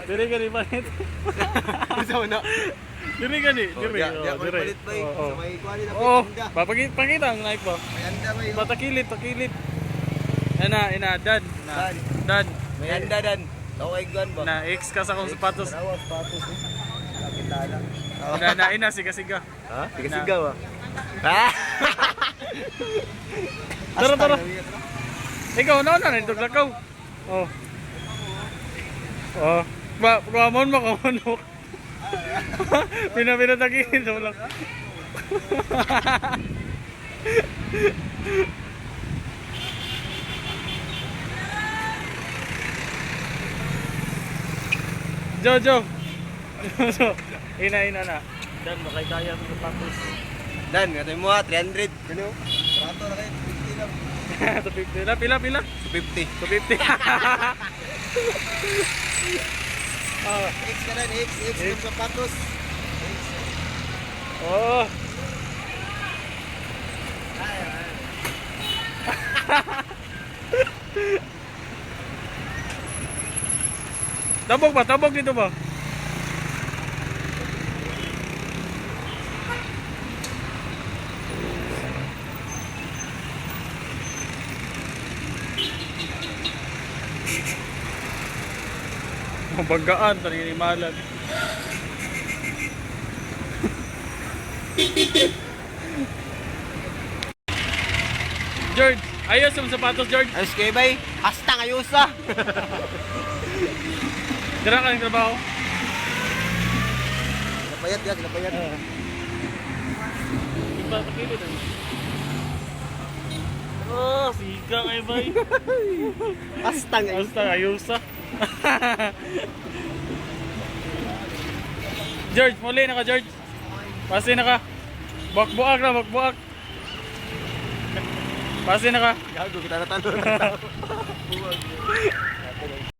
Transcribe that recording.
Dire ka ni palit. Isa mo na. Dire ka ni, dire. Di ako palit ba eh. Oo. Sa may kuwali na Oh, palit. pakita ang knife ba. May handa ba yun? Patakilid, takilid. Ina, dan. Dan. Dan. May handa dan. Okay gun ba? Na X ka sa kong sapatos. Tarawa, sapatos eh. Nakita lang. Ina, siga-siga. Ha? Sigaw ah. Ha? Tara. Ikaw na nito lakaw. Oh. Oh. Kamon mo. Pinatagin mo lang. Jojo. Ina na. Dan makay kaya sa sapatos. Dan, ngayon mo ha, 300. Gano? Trato na kayo, 50 lang. 250 na, pila? 250. 250. X ka dan, X yung sapatos. Oh. Tabog dito ba? Mabanggaan, taninimalan. George, ayos yung sapatos, George. Ayos kayo bay, hasta ayos ah. Dira ka ng trabaho? Kinapayat ya, kinapayat. Iba, pakilid ah. Oh, siga kayo bay. Hasta ayos. Basta ayos ah. George, muli na ka George. Pasi na ka. Buak-buak na, buak-buak. Pasi na ka. Gago, kita natalo.